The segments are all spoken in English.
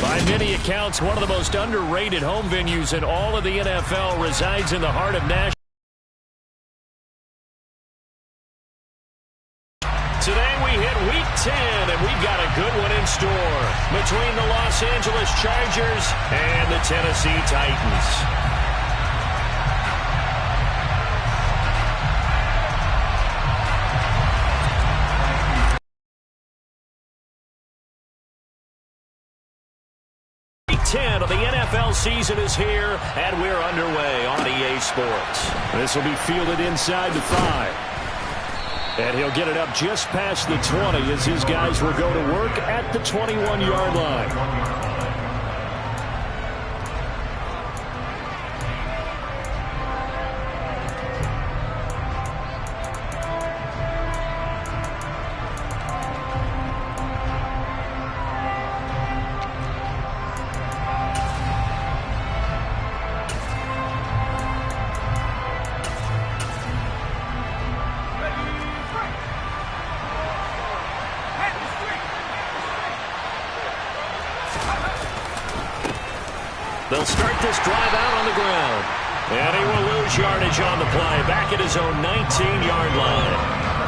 By many accounts, one of the most underrated home venues in all of the NFL resides in the heart of Nashville. Today we hit Week 10, and we've got a good one in store between the Los Angeles Chargers and the Tennessee Titans. Week 10 of the NFL season is here, and we're underway on EA Sports. This will be fielded inside the 5. And he'll get it up just past the 20 as his guys will go to work at the 21-yard line. They'll start this drive out on the ground. And he will lose yardage on the play. Back at his own 19-yard line.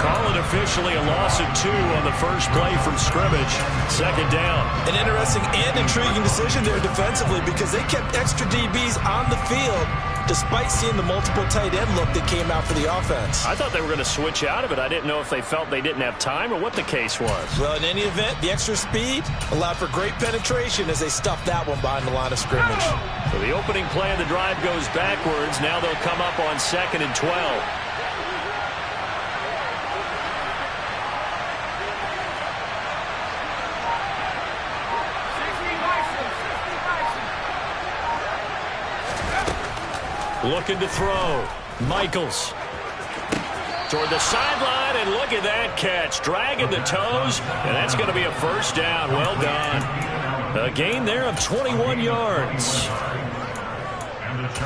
Call it officially a loss of 2 on the first play from scrimmage. Second down. An interesting and intriguing decision there defensively because they kept extra DBs on the field despite seeing the multiple tight end look that came out for the offense. I thought they were going to switch out of it. I didn't know if they felt they didn't have time or what the case was. Well, in any event, the extra speed allowed for great penetration as they stuffed that one behind the line of scrimmage. So the opening play of the drive goes backwards. Now they'll come up on 2nd and 12. Looking to throw. Michaels. Toward the sideline, and look at that catch. Dragging the toes, and that's going to be a first down. Well done. A gain there of 21 yards.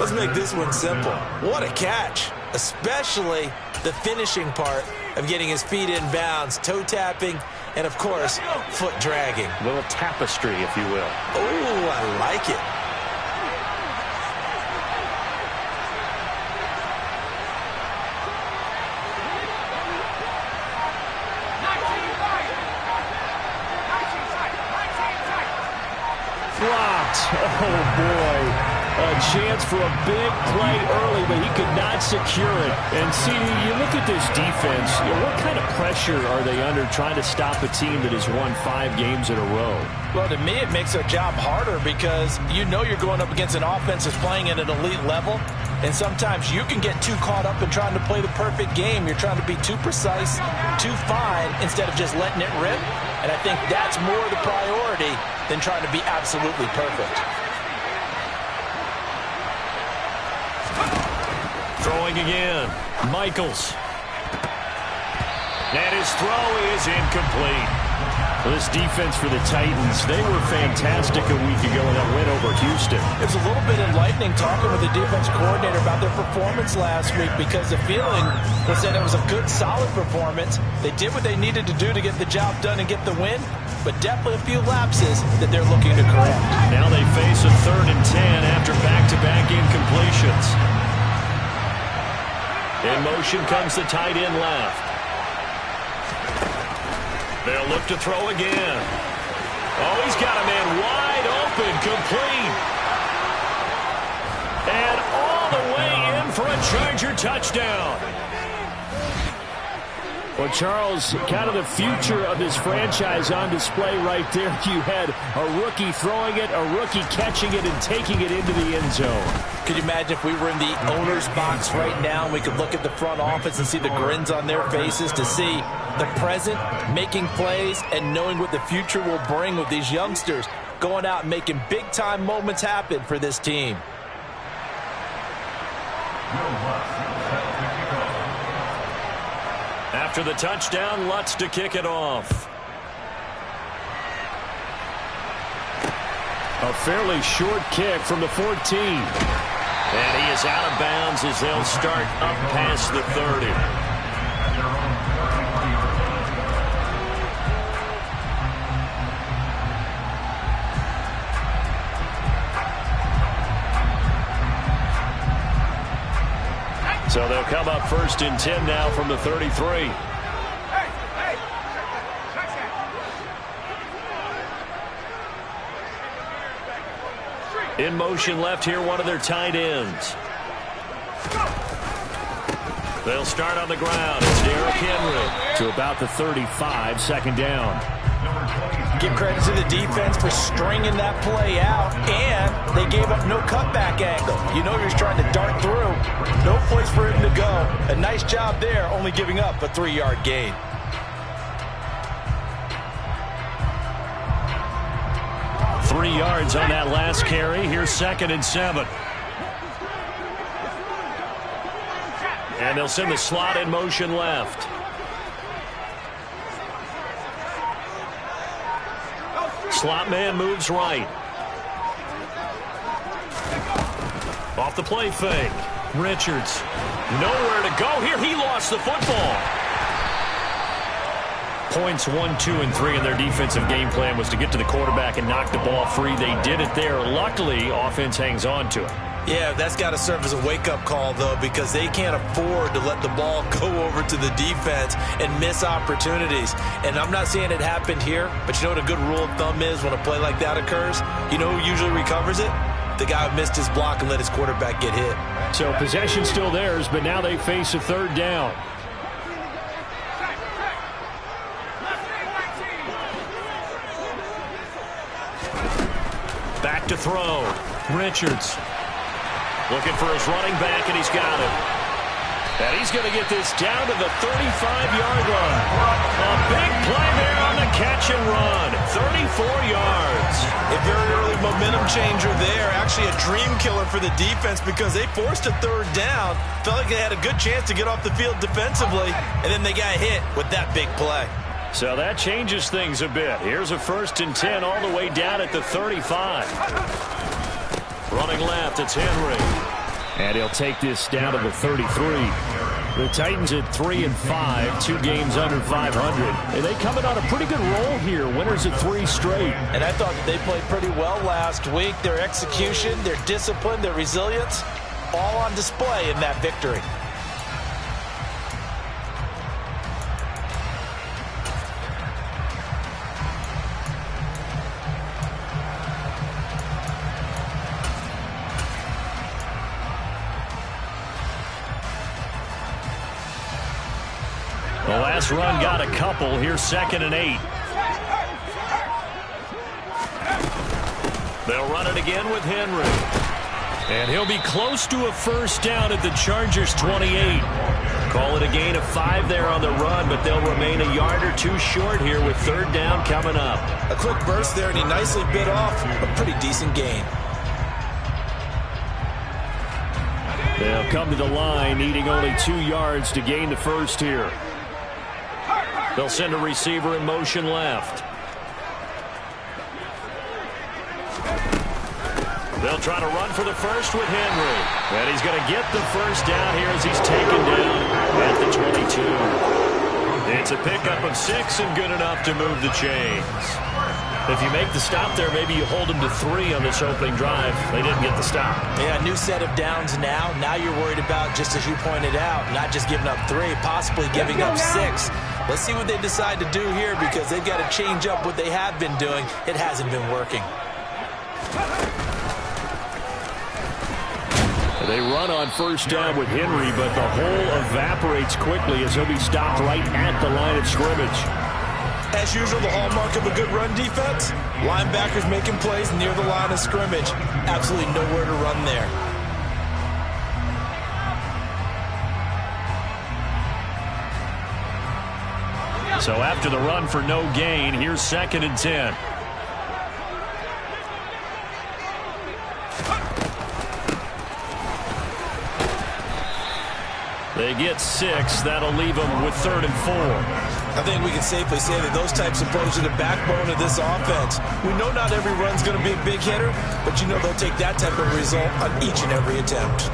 Let's make this one simple. What a catch, especially the finishing part of getting his feet in bounds, toe tapping, and, of course, foot dragging. A little tapestry, if you will. Oh, I like it. Oh, boy. A chance for a big play early, but he could not secure it. And see, you look at this defense, what kind of pressure are they under trying to stop a team that has won 5 games in a row? Well, to me, it makes their job harder because you know you're going up against an offense that's playing at an elite level. And sometimes you can get too caught up in trying to play the perfect game. You're trying to be too precise, too fine, instead of just letting it rip. And I think that's more the priority than trying to be absolutely perfect. Throwing again. Michaels. And his throw is incomplete. Well, this defense for the Titans, they were fantastic a week ago in that win over Houston. It was a little bit enlightening talking with the defense coordinator about their performance last week because the feeling was that it was a good, solid performance. They did what they needed to do to get the job done and get the win, but definitely a few lapses that they're looking to correct. Now they face a 3rd and 10 after back-to-back incompletions. In motion comes the tight end left. They'll look to throw again. Oh, he's got a man wide open, complete. And all the way in for a Charger touchdown. Well, Charles, kind of the future of this franchise on display right there. You had a rookie throwing it, a rookie catching it, and taking it into the end zone. Could you imagine if we were in the owner's box right now and we could look at the front office and see the grins on their faces to see the present making plays and knowing what the future will bring with these youngsters going out and making big-time moments happen for this team. After the touchdown, Lutz to kick it off. A fairly short kick from the 14. And he is out of bounds as they'll start up past the 30. So they'll come up 1st and 10 now from the 33. In motion left here, one of their tight ends. They'll start on the ground. It's Derrick Henry to about the 35, 2nd down. Give credit to the defense for stringing that play out, and they gave up no cutback angle. You know you're trying to dart through. No place for him to go. A nice job there, only giving up a 3-yard gain. Three yards on that last carry. Here's 2nd and 7. And they'll send the slot in motion left. Slot man moves right. Off the play fake. Richards. Nowhere to go here. He lost the football. Points 1, 2, and 3 in their defensive game plan was to get to the quarterback and knock the ball free. They did it there. Luckily, offense hangs on to it. Yeah, that's got to serve as a wake-up call, though, because they can't afford to let the ball go over to the defense and miss opportunities. And I'm not saying it happened here, but you know what a good rule of thumb is when a play like that occurs? You know who usually recovers it? The guy who missed his block and let his quarterback get hit. So possession still theirs, but now they face a 3rd down. Back to throw. Richards. Looking for his running back, and he's got it. And he's going to get this down to the 35-yard line. A big play there on the catch and run. 34 yards. A very early momentum changer there. Actually a dream killer for the defense because they forced a 3rd down. Felt like they had a good chance to get off the field defensively, and then they got hit with that big play. So that changes things a bit. Here's a 1st and 10 all the way down at the 35. Running left, it's Henry. And he'll take this down to the 33. The Titans at 3 and 5, 2 games under 500. And they come in on a pretty good roll here. Winners at 3 straight. And I thought that they played pretty well last week. Their execution, their discipline, their resilience, all on display in that victory. The last run got a couple. Here's 2nd and 8. They'll run it again with Henry. And he'll be close to a 1st down at the Chargers' 28. Call it a gain of 5 there on the run, but they'll remain a yard or 2 short here with 3rd down coming up. A quick burst there, and he nicely bit off a pretty decent gain. They'll come to the line, needing only 2 yards to gain the 1st here. They'll send a receiver in motion left. They'll try to run for the 1st with Henry. And he's going to get the 1st down here as he's taken down at the 22. It's a pickup of 6 and good enough to move the chains. If you make the stop there, maybe you hold them to 3 on this opening drive. They didn't get the stop. Yeah, new set of downs now. Now you're worried about, just as you pointed out, not just giving up 3, possibly giving up 6. Let's see what they decide to do here because they've got to change up what they have been doing. It hasn't been working. They run on 1st down with Henry, but the hole evaporates quickly as he'll be stopped right at the line of scrimmage. As usual, the hallmark of a good run defense, linebackers making plays near the line of scrimmage. Absolutely nowhere to run there. So after the run for no gain, here's 2nd and 10. They get 6. That'll leave them with 3rd and 4. I think we can safely say that those types of plays are the backbone of this offense. We know not every run's going to be a big hitter, but you know they'll take that type of result on each and every attempt.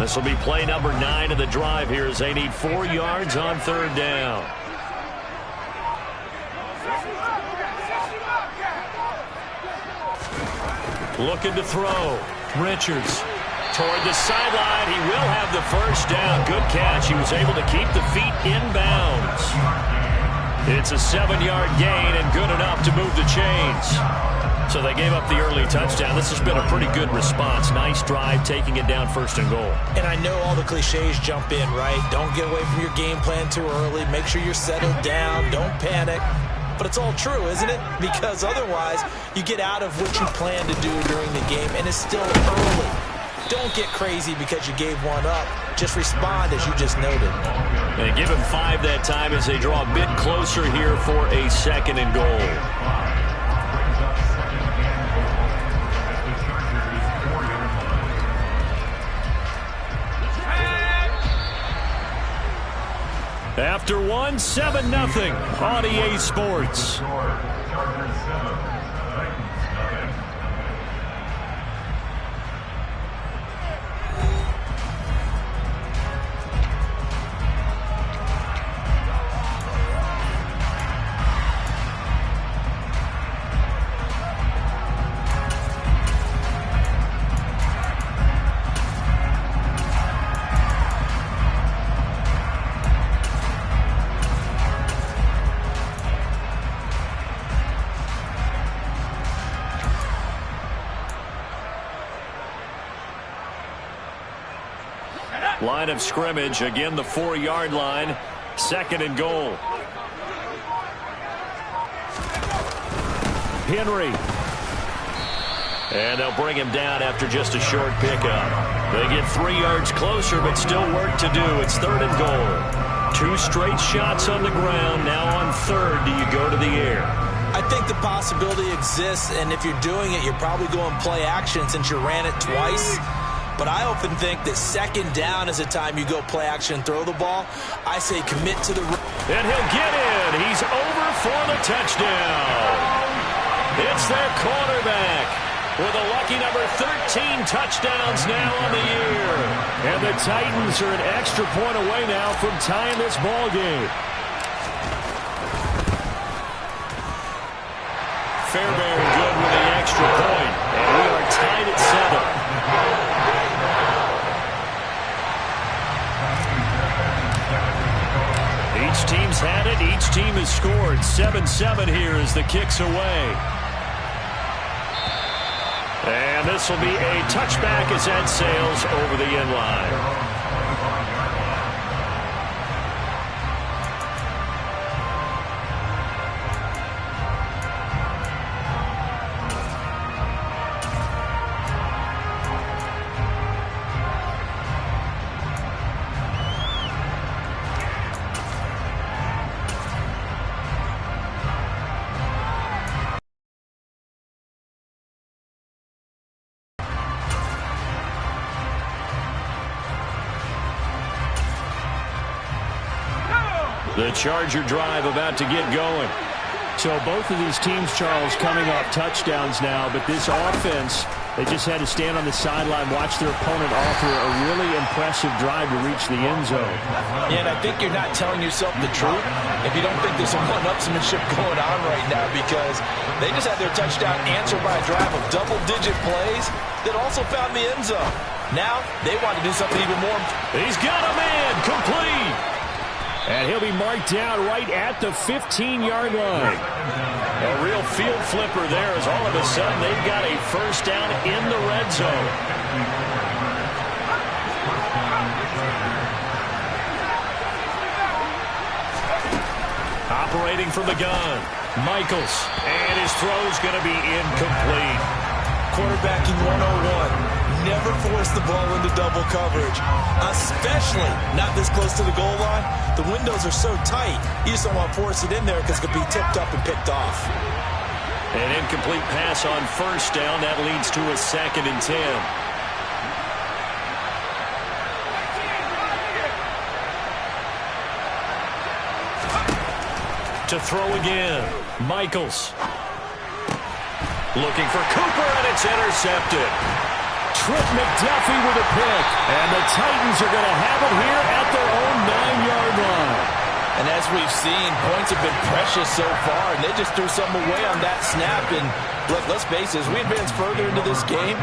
This will be play number 9 of the drive here as they need 4 yards on 3rd down. Looking to throw. Richards toward the sideline. He will have the first down. Good catch. He was able to keep the feet in bounds. It's a 7-yard gain and good enough to move the chains. So they gave up the early touchdown. This has been a pretty good response. Nice drive, taking it down 1st and goal. And I know all the cliches jump in, right? Don't get away from your game plan too early. Make sure you're settled down. Don't panic. But it's all true, isn't it? Because otherwise, you get out of what you plan to do during the game, and it's still early. Don't get crazy because you gave one up. Just respond as you just noted. They give him 5 that time as they draw a bit closer here for a 2nd and goal. After 1, 7-0 on EA Sports. Line of scrimmage, again the 4-yard line, 2nd and goal. Henry. And they'll bring him down after just a short pickup. They get 3 yards closer, but still work to do. It's 3rd and goal. 2 straight shots on the ground. Now on 3rd, do you go to the air? I think the possibility exists, and if you're doing it, you're probably going play action since you ran it twice. But I often think that 2nd down is the time you go play action and throw the ball. I say commit to the... And he'll get in. He's over for the touchdown. It's their quarterback with a lucky number 13 touchdowns now on the year. And the Titans are an extra point away now from tying this ball game. Fairbairn good with the extra point. And we are tied at 7. Each team's had it. Each team has scored. 7-7 here as the kick's away. And this will be a touchback as that sails over the end line. The Charger drive about to get going. So both of these teams, Charles, coming off touchdowns now, but this offense, they just had to stand on the sideline, watch their opponent offer a really impressive drive to reach the end zone. Yeah, and I think you're not telling yourself the truth if you don't think there's some one-upsmanship going on right now, because they just had their touchdown answered by a drive of double-digit plays that also found the end zone. Now they want to do something even more. He's got a man complete. And he'll be marked down right at the 15-yard line. A real field flipper there as all of a sudden they've got a first down in the red zone. Operating from the gun, Michaels. And his throw's going to be incomplete. Quarterbacking 101. Never force the ball into double coverage, especially not this close to the goal line. The windows are so tight, you just don't want to force it in there because it could be tipped up and picked off. An incomplete pass on first down. That leads to a 2nd and 10. To throw again, Michaels. Looking for Cooper, and it's intercepted. Trent McDuffie with a pick. And the Titans are going to have it here at their own 9-yard line. And as we've seen, points have been precious so far, and they just threw some away on that snap. And look, let's face it, as we advance further into this game,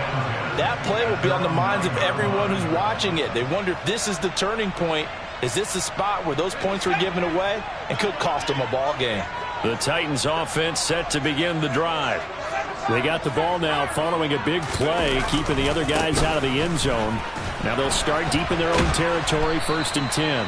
that play will be on the minds of everyone who's watching it. They wonder if this is the turning point. Is this the spot where those points were given away and could cost them a ball game? The Titans offense set to begin the drive. They got the ball now following a big play, keeping the other guys out of the end zone. Now they'll start deep in their own territory, 1st and 10.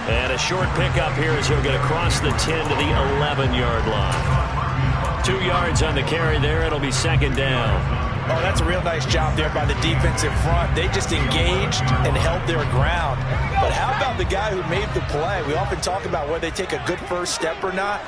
And a short pickup here as he'll get across the 10 to the 11-yard line. 2 yards on the carry there. It'll be 2nd down. Oh, that's a real nice job there by the defensive front. They just engaged and held their ground. But how about the guy who made the play? We often talk about whether they take a good first step or not.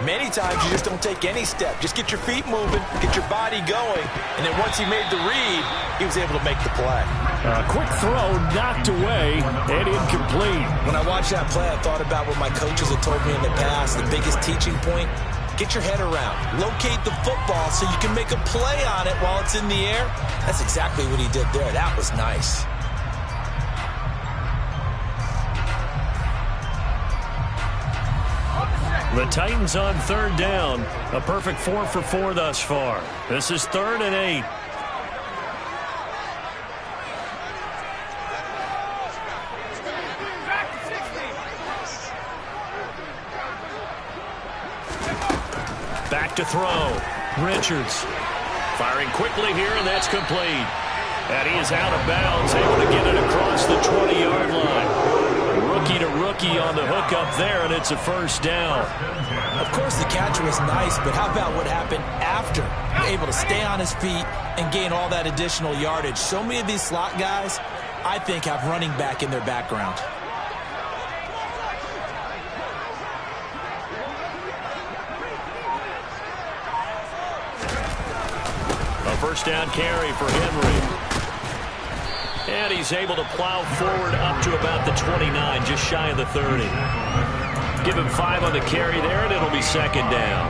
Many times you just don't take any step. Just get your feet moving, get your body going, and then once he made the read, he was able to make the play. A quick throw knocked away and incomplete. When I watched that play, I thought about what my coaches had told me in the past. The biggest teaching point, get your head around. Locate the football so you can make a play on it while it's in the air. That's exactly what he did there. That was nice. The Titans on 3rd down. A perfect 4 for 4 thus far. This is 3rd and 8. Back to throw. Richards firing quickly here, and that's complete. And he is out of bounds, able to get it across the 20-yard line. Rookie to rookie on the hook up there, and it's a 1st down. Of course, the catch was nice, but how about what happened after? Able to stay on his feet and gain all that additional yardage. So many of these slot guys, I think, have running back in their background. A 1st down carry for Henry. And he's able to plow forward up to about the 29, just shy of the 30. Give him 5 on the carry there, and it'll be 2nd down.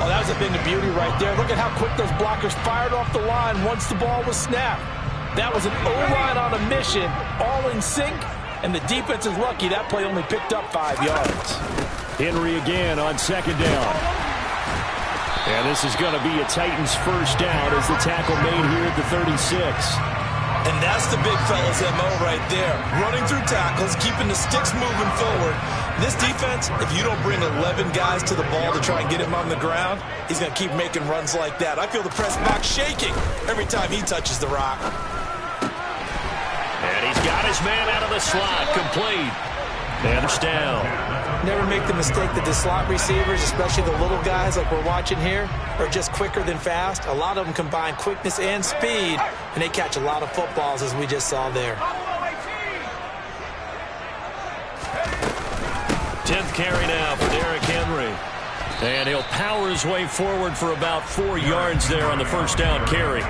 Oh, that was a thing of beauty right there. Look at how quick those blockers fired off the line once the ball was snapped. That was an O-line on a mission, all in sync, and the defense is lucky that play only picked up 5 yards. Henry again on 2nd down. And this is going to be a Titans 1st down as the tackle made here at the 36. And that's the big fella's MO right there. Running through tackles, keeping the sticks moving forward. This defense, if you don't bring 11 guys to the ball to try and get him on the ground, he's going to keep making runs like that. I feel the press box shaking every time he touches the rock. And he's got his man out of the slot, complete. And it's down. Never make the mistake that the slot receivers, especially the little guys like we're watching here, are just quicker than fast. A lot of them combine quickness and speed, and they catch a lot of footballs, as we just saw there. 10th carry now for Derrick Henry. And he'll power his way forward for about 4 yards there on the 1st down carry.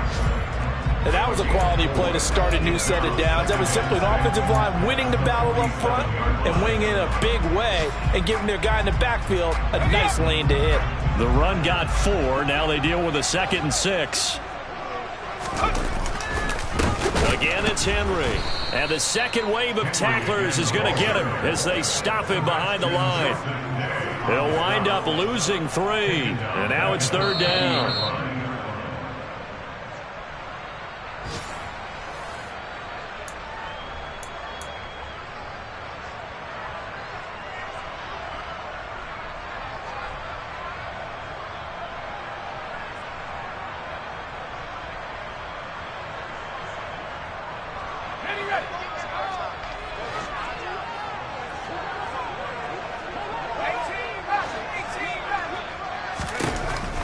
And that was a quality play to start a new set of downs. That was simply an offensive line winning the battle up front and winning in a big way and giving their guy in the backfield a nice lane to hit. The run got 4. Now they deal with a 2nd and 6. Again, it's Henry. And the second wave of tacklers is going to get him as they stop him behind the line. He'll wind up losing 3. And now it's 3rd down.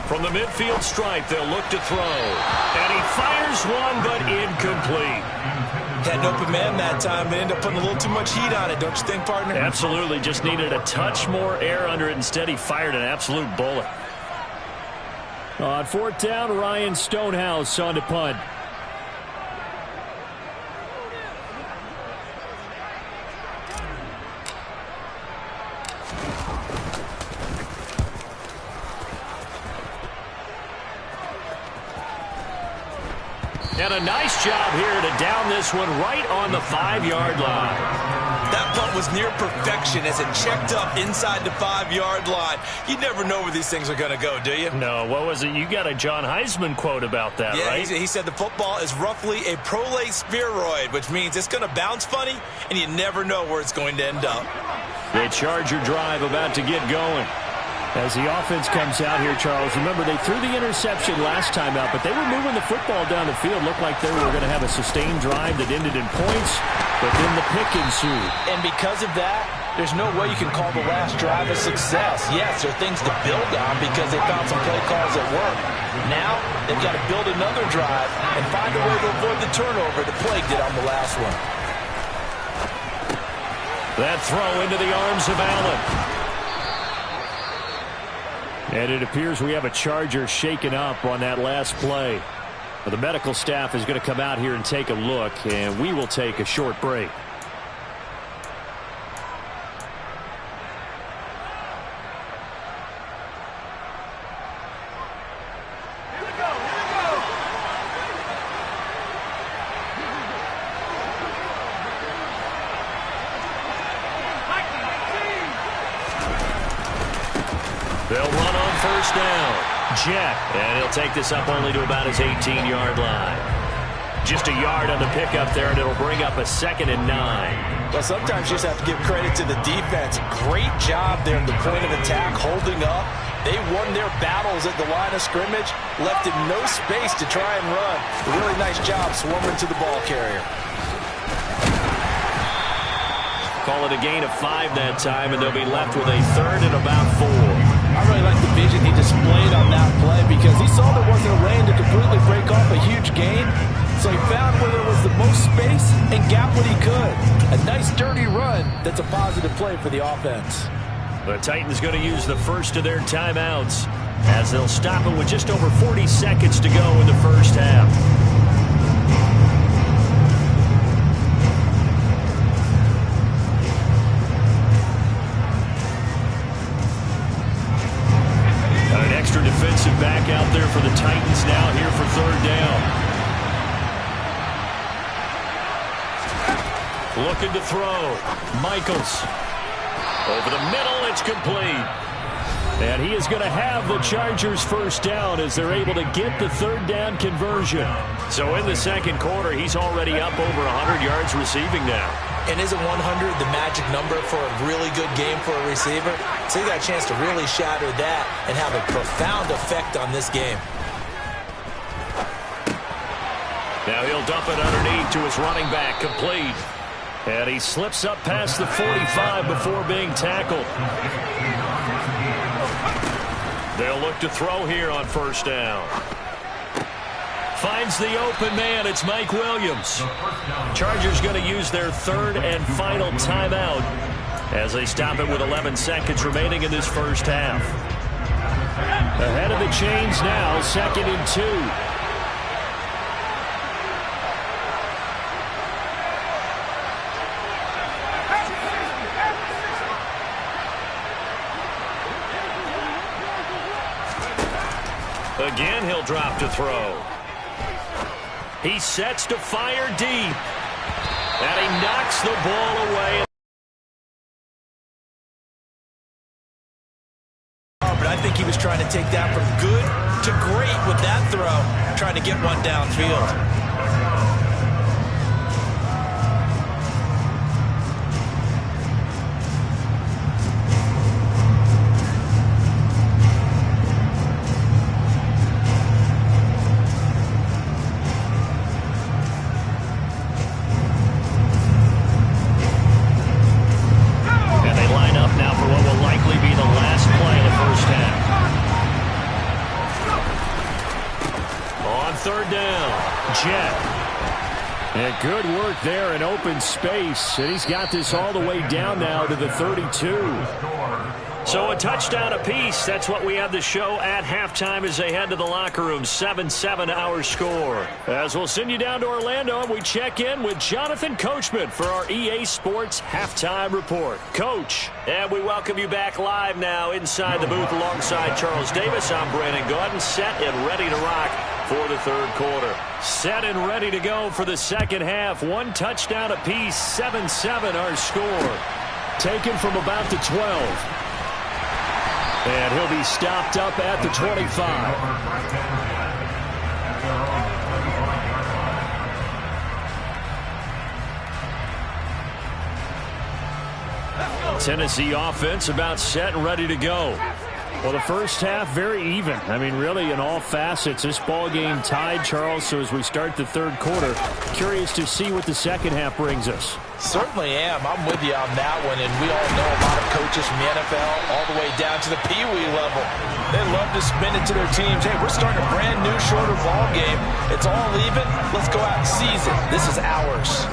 From the midfield stripe, they'll look to throw. And he fires one, but incomplete. Had an open man that time, but ended up putting a little too much heat on it, don't you think, partner? Absolutely. Just needed a touch more air under it. Instead, he fired an absolute bullet. On 4th down, Ryan Stonehouse on to punt. And a nice job here to down this one right on the 5-yard line. That punt was near perfection as it checked up inside the 5-yard line. You never know where these things are going to go, do you? No, what was it? You got a John Heisman quote about that, right? Yeah, he said the football is roughly a prolate spheroid, which means it's going to bounce funny, and you never know where it's going to end up. The Charger drive about to get going. As the offense comes out here, Charles, remember they threw the interception last time out, but they were moving the football down the field. Looked like they were going to have a sustained drive that ended in points, but then the pick ensued. And because of that, there's no way you can call the last drive a success. Yes, there are things to build on because they found some play calls at work. Now, they've got to build another drive and find a way to avoid the turnover that plagued it on the last one. That throw into the arms of Allen. And it appears we have a Charger shaken up on that last play. Well, the medical staff is going to come out here and take a look, and we will take a short break. They'll run on first down. Jet. And he'll take this up only to about his 18-yard line. Just a yard on the pickup there, and it'll bring up a 2nd and 9. Well, sometimes you just have to give credit to the defense. Great job there at the point of attack, holding up. They won their battles at the line of scrimmage, left it no space to try and run. A really nice job swarming to the ball carrier. Call it a gain of 5 that time, and they'll be left with a 3rd and about 4. I really like the vision he displayed on that play because he saw there wasn't a lane to completely break off a huge gain. So he found where there was the most space and got what he could. A nice, dirty run that's a positive play for the offense. The Titans going to use the first of their timeouts as they'll stop it with just over 40 seconds to go in the first half. Defensive back out there for the Titans now here for 3rd down. Looking to throw. Michaels. Over the middle, it's complete. And he is going to have the Chargers first down as they're able to get the 3rd down conversion. So in the second quarter, he's already up over 100 yards receiving now. And isn't 100 the magic number for a really good game for a receiver? So you got a chance to really shatter that and have a profound effect on this game. Now he'll dump it underneath to his running back, complete. And he slips up past the 45 before being tackled. They'll look to throw here on first down. Finds the open man. It's Mike Williams. Chargers going to use their 3rd and final timeout as they stop it with 11 seconds remaining in this first half. Ahead of the chains now, 2nd and 2. Again, he'll drop to throw. He sets to fire deep. And he knocks the ball away. But I think he was trying to take that from good to great with that throw, trying to get one downfield. And good work there in open space. And he's got this all the way down now to the 32. So a touchdown apiece. That's what we have the show at halftime as they head to the locker room. 7-7 our score. As we'll send you down to Orlando, and we check in with Jonathan Coachman for our EA Sports Halftime Report. Coach, and we welcome you back live now inside the booth alongside Charles Davis. I'm Brandon Gaudin, set and ready to rock for the third quarter. Set and ready to go for the second half. One touchdown apiece, 7-7 our score. Taken from about the 12. And he'll be stopped up at the 25. Tennessee offense about set and ready to go. Well, the first half, very even. I mean, really, in all facets, this ball game tied, Charles. So as we start the third quarter, curious to see what the second half brings us. Certainly am. I'm with you on that one. And we all know a lot of coaches from the NFL all the way down to the Pee-wee level. They love to spin it to their teams. Hey, we're starting a brand new, shorter ball game. It's all even. Let's go out and seize it. This is ours.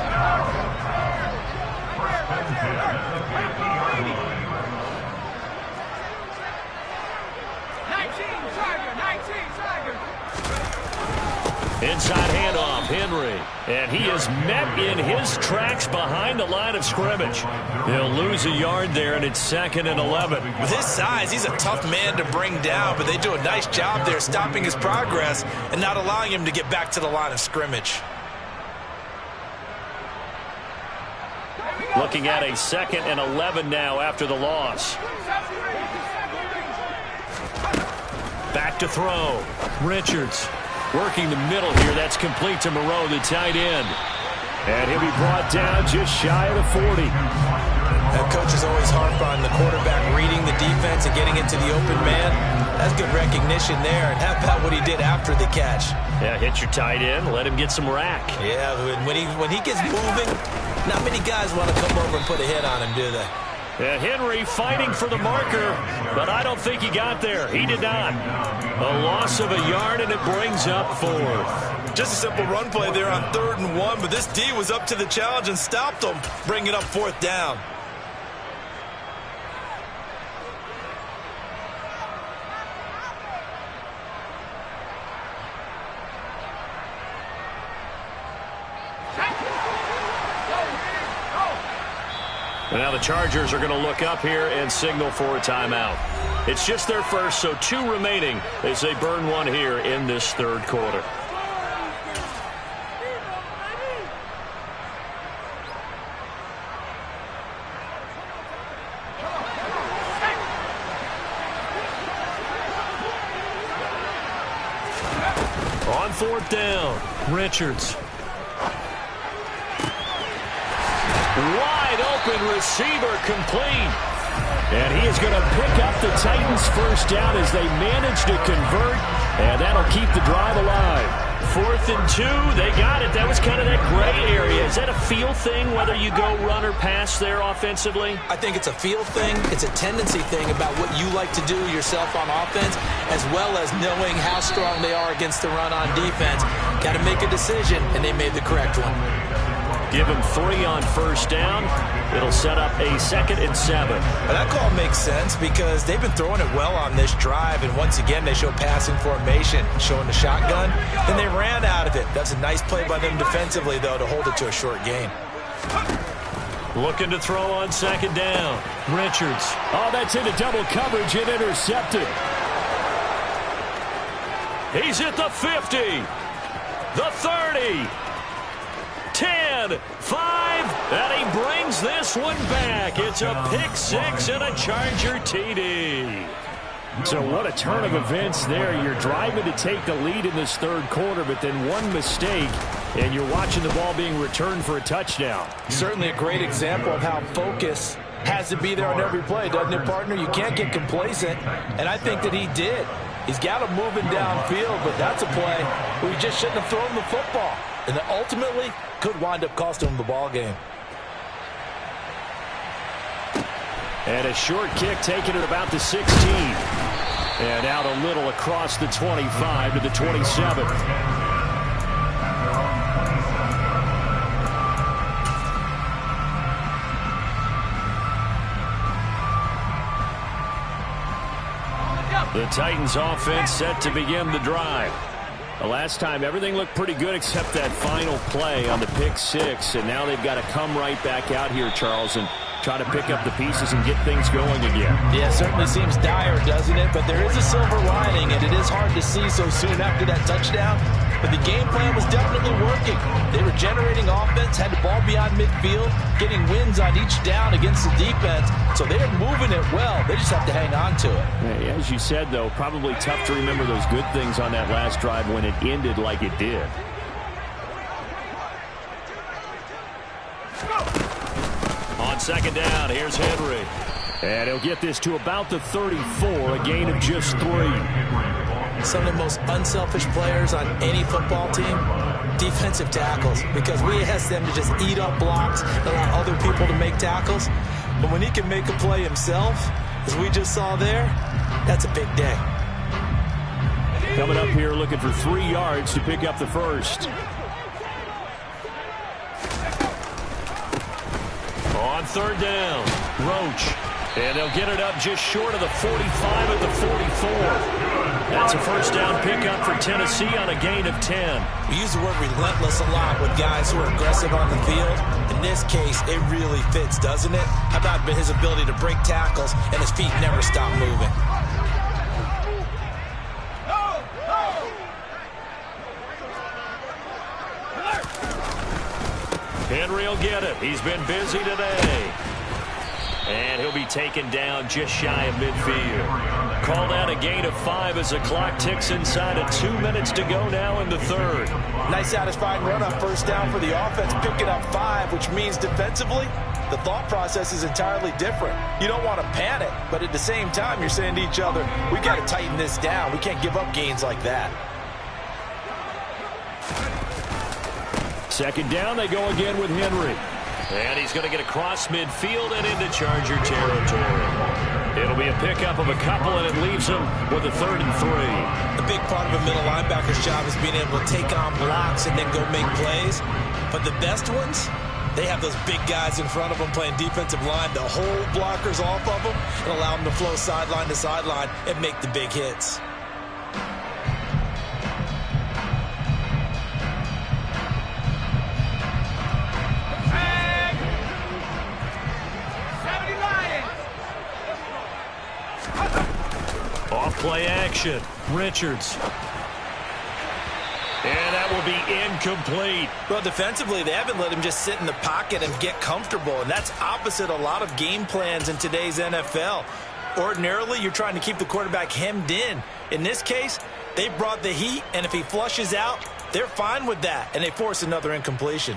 Inside handoff, Henry. And he is met in his tracks behind the line of scrimmage. He'll lose a yard there, and it's 2nd and 11. With his size, he's a tough man to bring down, but they do a nice job there stopping his progress and not allowing him to get back to the line of scrimmage. Looking at a 2nd and 11 now after the loss. Back to throw. Richards. Working the middle here. That's complete to Moreau, the tight end. And he'll be brought down just shy of the 40. That coach is always harp on the quarterback reading the defense and getting it to the open man. That's good recognition there. And how about what he did after the catch? Yeah, hit your tight end. Let him get some rack. Yeah, when he gets moving, not many guys want to come over and put a hit on him, do they? Yeah, Henry fighting for the marker, but I don't think he got there. He did not. A loss of a yard, and it brings up 4th. Just a simple run play there on 3rd and 1, but this D was up to the challenge and stopped him, bringing up 4th down. And now the Chargers are going to look up here and signal for a timeout. It's just their first, so 2 remaining as they burn one here in this third quarter. On 4th down, Richards. Wide open receiver complete. And he is going to pick up the Titans' first down as they manage to convert. And that'll keep the drive alive. 4th and 2. They got it. That was kind of that gray area. Is that a feel thing, whether you go run or pass there offensively? I think it's a feel thing. It's a tendency thing about what you like to do yourself on offense, as well as knowing how strong they are against the run on defense. Got to make a decision, and they made the correct one. Give him 3 on first down. It'll set up a 2nd and 7. Well, that call makes sense because they've been throwing it well on this drive, and once again they show passing formation, showing the shotgun, and they ran out of it. That's a nice play by them defensively, though, to hold it to a short gain. Looking to throw on 2nd down. Richards. Oh, that's into double coverage and intercepted. He's at the 50, the 30. 10, 5, and he brings this one back. It's a pick 6 and a Charger TD. So what a turn of events there. You're driving to take the lead in this third quarter, but then one mistake, and you're watching the ball being returned for a touchdown. Certainly a great example of how focus has to be there on every play, doesn't it, partner? You can't get complacent, and I think that he did. He's got him moving downfield, but that's a play where he just shouldn't have thrown the football. And that ultimately could wind up costing him the ball game. And a short kick taken at about the 16. And out a little across the 25 to the 27. The Titans offense set to begin the drive. The last time, everything looked pretty good except that final play on the pick 6, and now they've got to come right back out here, Charles, and try to pick up the pieces and get things going again. Yeah, it certainly seems dire, doesn't it? But there is a silver lining, and it is hard to see so soon after that touchdown. But the game plan was definitely working. They were generating offense, had the ball beyond midfield, getting wins on each down against the defense. So they are moving it well. They just have to hang on to it. As you said, though, probably tough to remember those good things on that last drive when it ended like it did. On second down, here's Henry. And he'll get this to about the 34, a gain of just 3. Some of the most unselfish players on any football team, defensive tackles, because we ask them to just eat up blocks and allow other people to make tackles. But when he can make a play himself, as we just saw there, that's a big day. Coming up here looking for 3 yards to pick up the first. On third down, Roach. And they'll get it up just short of the 45 at the 44. That's a first down pickup for Tennessee on a gain of 10. We use the word relentless a lot with guys who are aggressive on the field. In this case, it really fits, doesn't it? How about his ability to break tackles and his feet never stop moving? Henry will get it. He's been busy today. And he'll be taken down just shy of midfield. Called out a gain of 5 as the clock ticks inside of 2 minutes to go now in the third. Nice satisfying run on first down for the offense, picking up 5, which means defensively, the thought process is entirely different. You don't want to panic, but at the same time, you're saying to each other, we got to tighten this down. We can't give up gains like that. Second down, they go again with Henry. And he's going to get across midfield and into Charger territory. It'll be a pickup of a couple, and it leaves him with a 3rd and 3. A big part of a middle linebacker's job is being able to take on blocks and then go make plays. But the best ones, they have those big guys in front of them playing defensive line to hold blockers off of them and allow them to flow sideline to sideline and make the big hits. Off-play action. Richards. And that will be incomplete. Well, defensively, they haven't let him just sit in the pocket and get comfortable, and that's opposite a lot of game plans in today's NFL. Ordinarily, you're trying to keep the quarterback hemmed in. In this case, they brought the heat, and if he flushes out, they're fine with that, and they force another incompletion.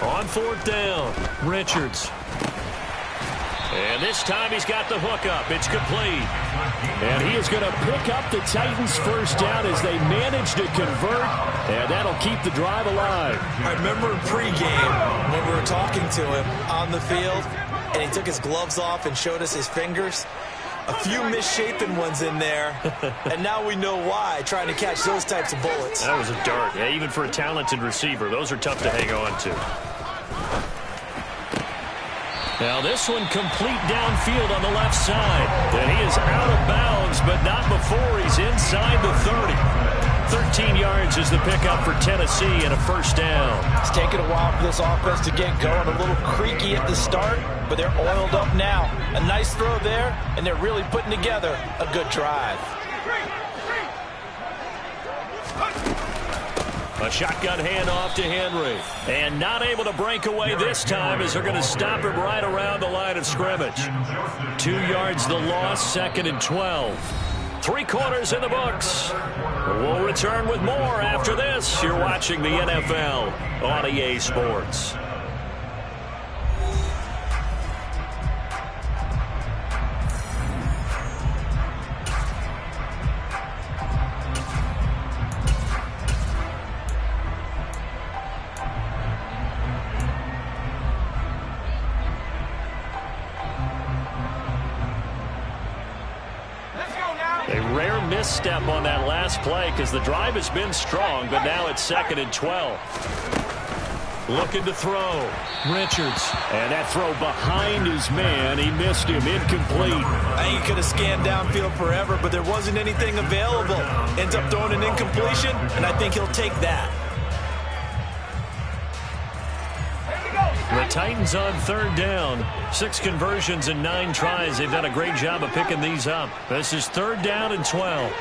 On fourth down, Richards. And this time he's got the hookup. It's complete. And he is going to pick up the Titans' first down as they manage to convert, and that'll keep the drive alive. I remember pregame when we were talking to him on the field, and he took his gloves off and showed us his fingers. A few misshapen ones in there, and now we know why, trying to catch those types of bullets. That was a dart. Yeah, even for a talented receiver, those are tough to hang on to. Now this one complete downfield on the left side. And he is out of bounds, but not before he's inside the 30. 13 yards is the pickup for Tennessee and a first down. It's taken a while for this offense to get going. A little creaky at the start, but they're oiled up now. A nice throw there, and they're really putting together a good drive. A shotgun handoff to Henry. And not able to break away this time as they're going to stop him right around the line of scrimmage. 2 yards the loss, 2nd and 12. 3 quarters in the books. We'll return with more after this. You're watching the NFL on EA Sports. A rare misstep on that last play because the drive has been strong, but now it's 2nd and 12. Looking to throw. Richards. And that throw behind his man. He missed him. Incomplete. I think he could have scanned downfield forever, but there wasn't anything available. Ends up throwing an incompletion, and I think he'll take that. The Titans on third down. 6 conversions and 9 tries. They've done a great job of picking these up. This is 3rd down and 12.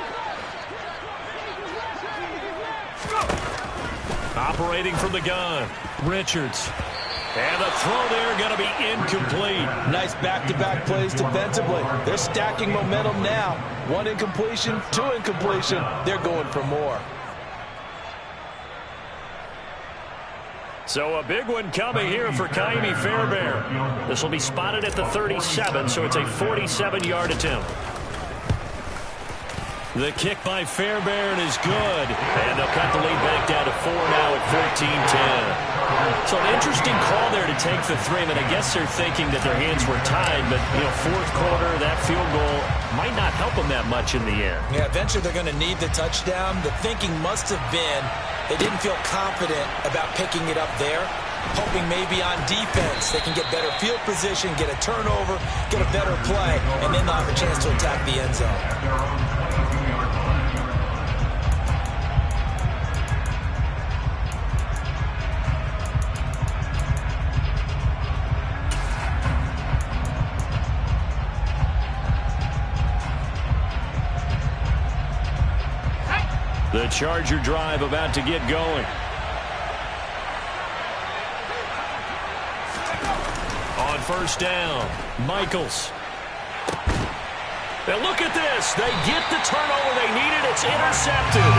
Operating from the gun. Richards. And the throw there going to be incomplete. Nice back-to-back plays defensively. They're stacking momentum now. 1 incompletion, 2 incompletion. They're going for more. So a big one coming here for Kaimi Fairbairn. This will be spotted at the 37, so it's a 47-yard attempt. The kick by Fairbairn is good. And they'll cut the lead back down to 4 now at 14-10. So an interesting call there to take the 3. I mean, I guess they're thinking that their hands were tied, but, you know, 4th quarter, that field goal might not help them that much in the end. Yeah, eventually they're going to need the touchdown. The thinking must have been they didn't feel confident about picking it up there, hoping maybe on defense they can get better field position, get a turnover, get a better play, and then they'll have a chance to attack the end zone. The Charger drive about to get going. On first down, Michaels. Now look at this. They get the turnover they needed. It's intercepted.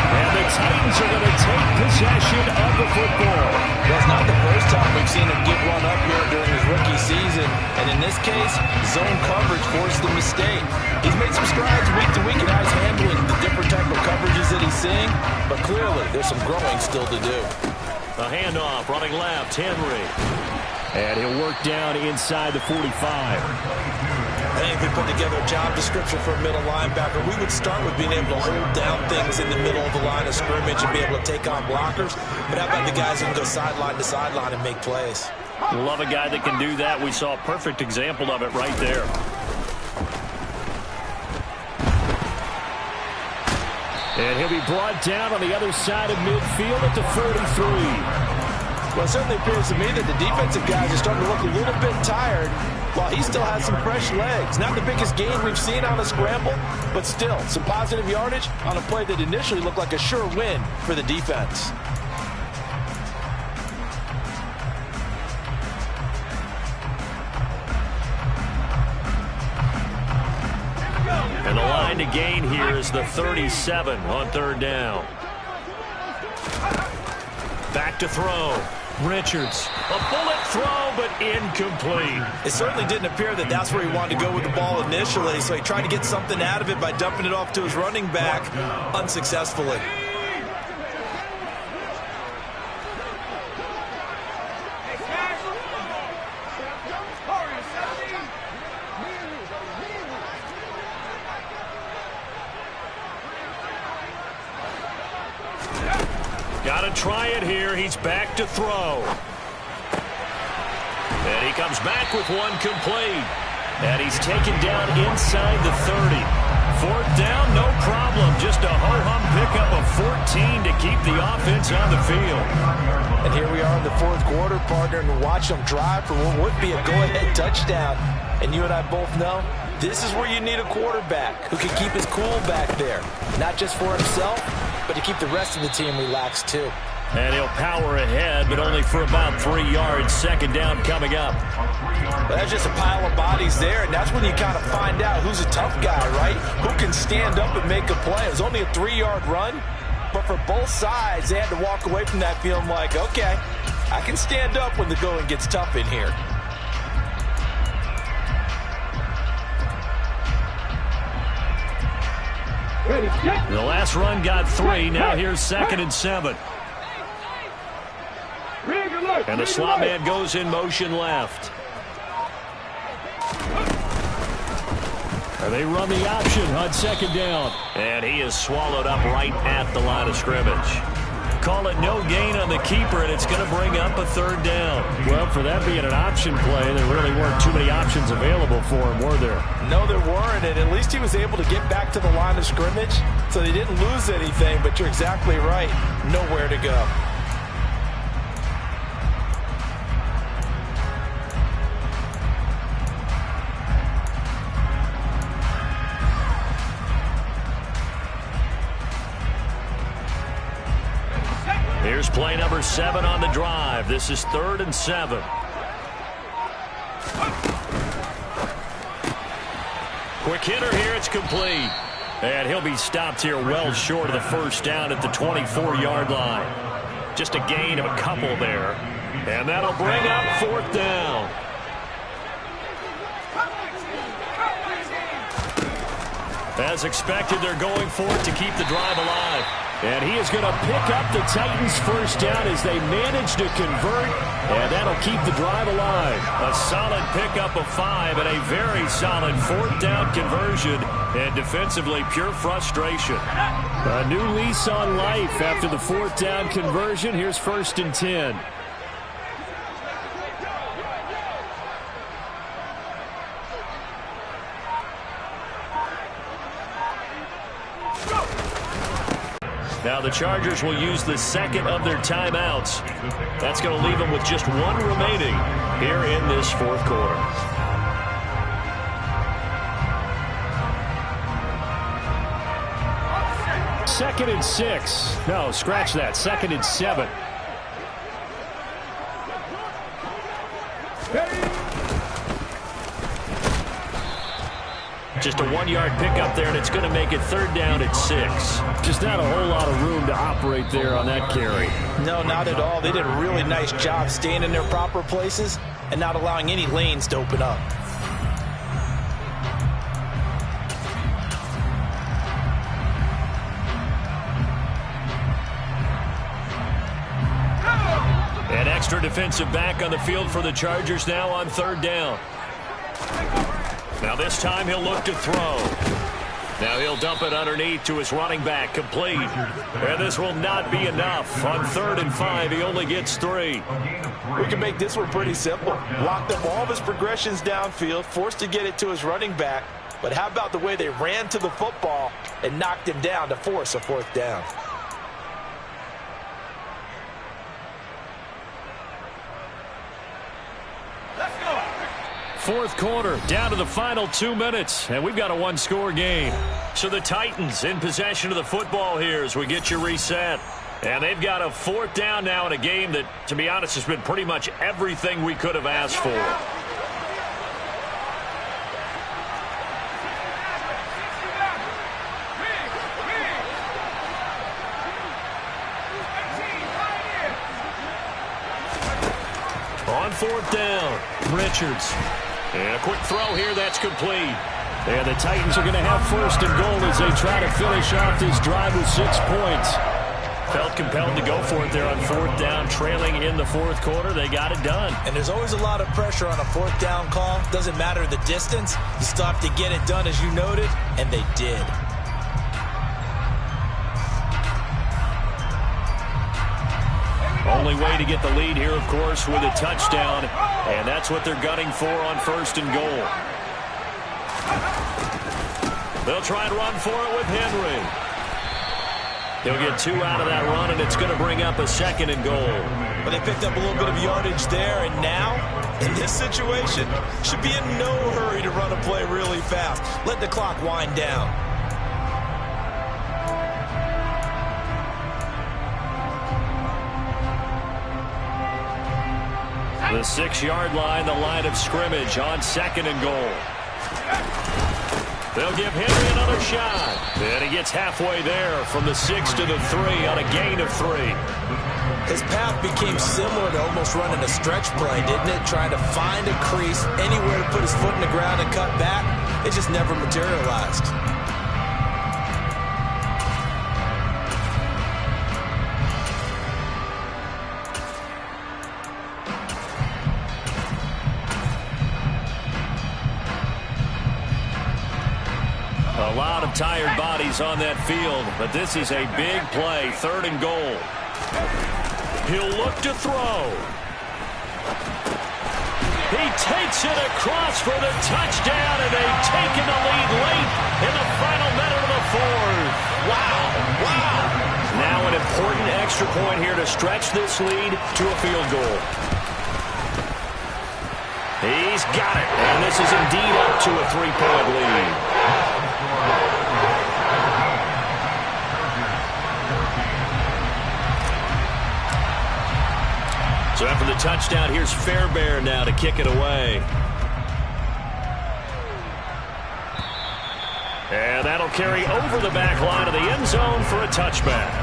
And the Titans are going to take possession of the football. That's not the first time we've seen him give one up here during his rookie season. And in this case, zone coverage forced the mistake. He's made some strides week to week in how he's handling the different type of coverages that he's seeing. But clearly, there's some growing still to do. A handoff, running left, Henry. And he'll work down inside the 45. I think if we put together a job description for a middle linebacker, we would start with being able to hold down things in the middle of the line of scrimmage and be able to take on blockers. But how about the guys who can go sideline to sideline and make plays? Love a guy that can do that. We saw a perfect example of it right there. And he'll be brought down on the other side of midfield at the 43. Well, it certainly appears to me that the defensive guys are starting to look a little bit tired while he still has some fresh legs. Not the biggest gain we've seen on a scramble, but still some positive yardage on a play that initially looked like a sure win for the defense. And the line to gain here is the 37 on third down. Back to throw. Richards. A bullet throw, but incomplete. It certainly didn't appear that that's where he wanted to go with the ball initially, so he tried to get something out of it by dumping it off to his running back unsuccessfully. Got to try it here. He's back to throw. And he comes back with one complete. And he's taken down inside the 30. 4th down, no problem. Just a ho-hum pickup of 14 to keep the offense on the field. And here we are in the 4th quarter, partner, and watch them drive for what would be a go-ahead touchdown. And you and I both know this is where you need a quarterback who can keep his cool back there. Not just for himself, but to keep the rest of the team relaxed too. And he'll power ahead, but only for about 3 yards. 2nd down coming up. Well, that's just a pile of bodies there, and that's when you kind of find out who's a tough guy, right? Who can stand up and make a play. It was only a 3-yard run, but for both sides, they had to walk away from that feeling like, okay, I can stand up when the going gets tough in here. The last run got 3. Now here's 2nd and 7. And the slot man goes in motion left. And they run the option on 2nd down. And he is swallowed up right at the line of scrimmage. Call it no gain on the keeper, and it's going to bring up a third down. Well, for that being an option play, there really weren't too many options available for him, were there? No, there weren't, and at least he was able to get back to the line of scrimmage, so they didn't lose anything, but you're exactly right. Nowhere to go. Here's play number 7 on the drive. This is 3rd and 7. Quick hitter here. It's complete. And he'll be stopped here well short of the first down at the 24-yard line. Just a gain of a couple there. And that'll bring up 4th down. As expected, they're going for it to keep the drive alive. And he is going to pick up the Titans' first down as they manage to convert, and that'll keep the drive alive. A solid pickup of 5 and a very solid 4th down conversion, and defensively pure frustration. A new lease on life after the 4th down conversion. Here's 1st and 10. Now the Chargers will use the second of their timeouts. That's going to leave them with just 1 remaining here in this 4th quarter. Second and 6. No, scratch that. 2nd and 7. Just a 1-yard pickup there, and it's going to make it 3rd down at 6. Just not a whole lot of room to operate there on that carry. No, not at all. They did a really nice job staying in their proper places and not allowing any lanes to open up. An extra defensive back on the field for the Chargers now on 3rd down. Now this time he'll look to throw. Now he'll dump it underneath to his running back, complete. And this will not be enough. On 3rd and 5, he only gets 3. We can make this one pretty simple. Locked up all of his progressions downfield, forced to get it to his running back. But how about the way they ran to the football and knocked him down to force a 4th down? Fourth quarter, down to the final 2 minutes, and we've got a 1-score game. So the Titans in possession of the football here as we get you reset. And they've got a 4th down now in a game that, to be honest, has been pretty much everything we could have asked for. On 4th down, Richards. And a quick throw here, that's complete. And the Titans are going to have 1st and goal as they try to finish off this drive with 6 points. Felt compelled to go for it there on 4th down, trailing in the 4th quarter. They got it done. And there's always a lot of pressure on a 4th down call. Doesn't matter the distance. You still have to get it done, as you noted, and they did. Only way to get the lead here, of course, with a touchdown, and that's what they're gunning for on 1st and goal. They'll try and run for it with Henry. He'll get 2 out of that run, and it's going to bring up a 2nd and goal. But they picked up a little bit of yardage there, and now, in this situation, should be in no hurry to run a play really fast. Let the clock wind down. The 6-yard line, the line of scrimmage on 2nd and goal. They'll give Henry another shot. And he gets halfway there from the 6 to the 3 on a gain of 3. His path became similar to almost running a stretch play, didn't it? Trying to find a crease, anywhere to put his foot in the ground and cut back. It just never materialized. A lot of tired bodies on that field, but this is a big play, 3rd and goal. He'll look to throw. He takes it across for the touchdown, and they've taken the lead late in the final minute of the fourth. Wow, wow. Now an important extra point here to stretch this lead to a field goal. He's got it, and this is indeed up to a 3-point lead. So after the touchdown, here's Fairbairn now to kick it away. And that'll carry over the back line of the end zone for a touchback.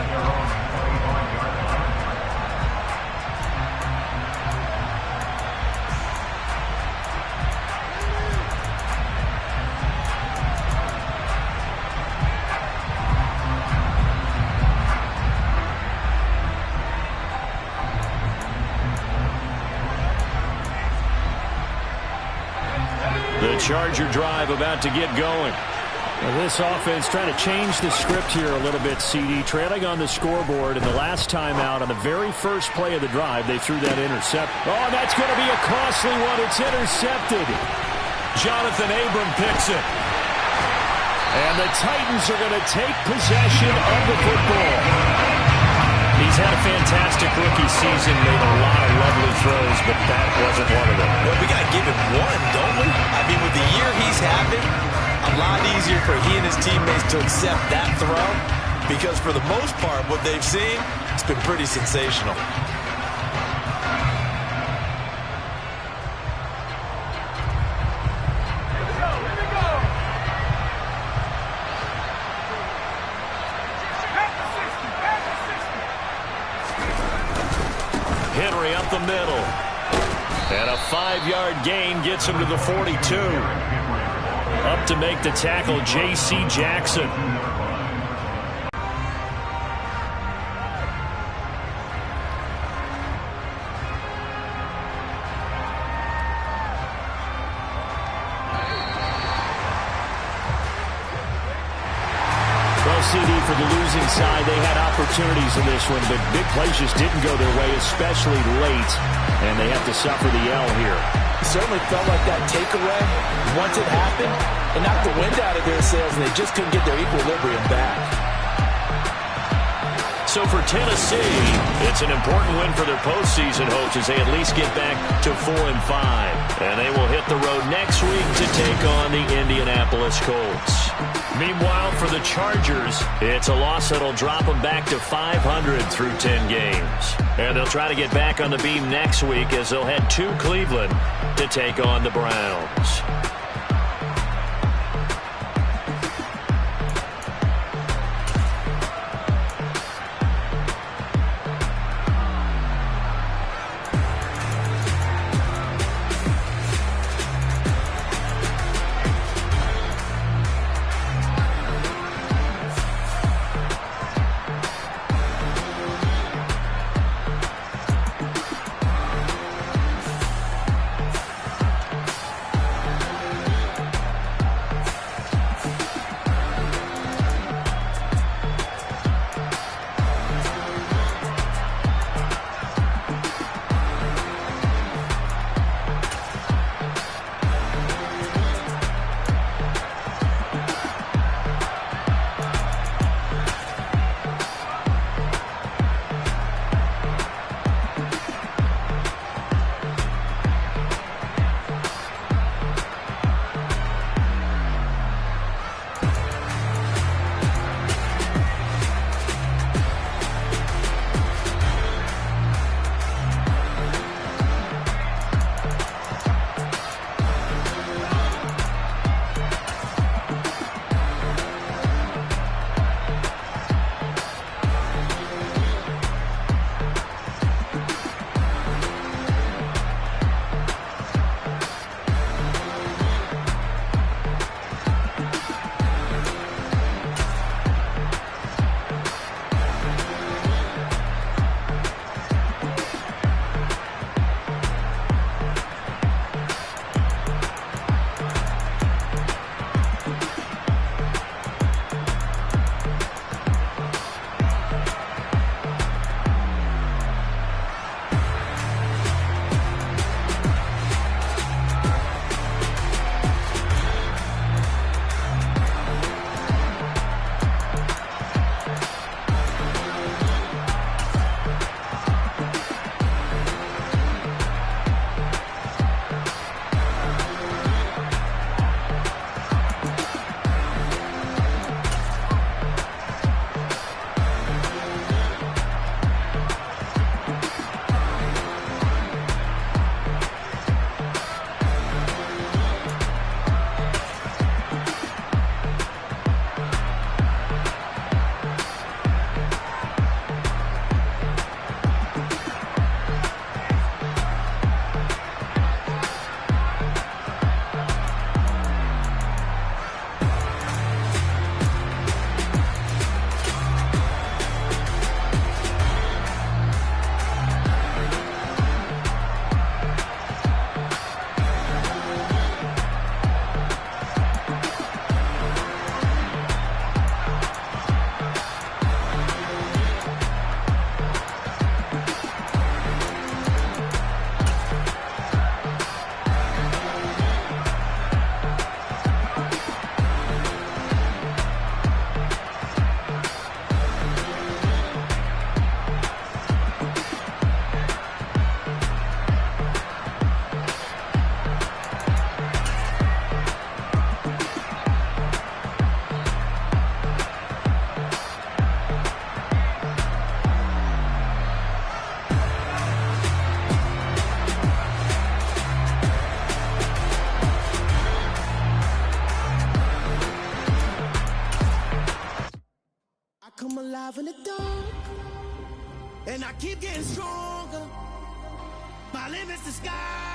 The Charger drive about to get going. Well, this offense trying to change the script here a little bit, CD. Trailing on the scoreboard, and the last time out on the very first play of the drive, they threw that intercept. Oh, that's going to be a costly one. It's intercepted. Jonathan Abram picks it. And the Titans are going to take possession of the football. He's had a fantastic rookie season, made a lot of lovely throws, but that wasn't one of them. Well, we got to give him one, don't we? I mean, with the year he's having, a lot easier for he and his teammates to accept that throw, because for the most part, what they've seen, it's been pretty sensational. Henry up the middle. And a 5-yard gain gets him to the 42. Up to make the tackle, J.C. Jackson. CD for the losing side. They had opportunities in this one, but big plays just didn't go their way, especially late, and they have to suffer the L here. It certainly felt like that takeaway, once it happened, it knocked the wind out of their sails, and they just couldn't get their equilibrium back. So for Tennessee, it's an important win for their postseason hopes as they at least get back to 4-5. And they will hit the road next week to take on the Indianapolis Colts. Meanwhile, for the Chargers, it's a loss that'll drop them back to 500 through 10 games. And they'll try to get back on the beam next week as they'll head to Cleveland to take on the Browns. come alive in the dark, and I keep getting stronger. My limit's the sky.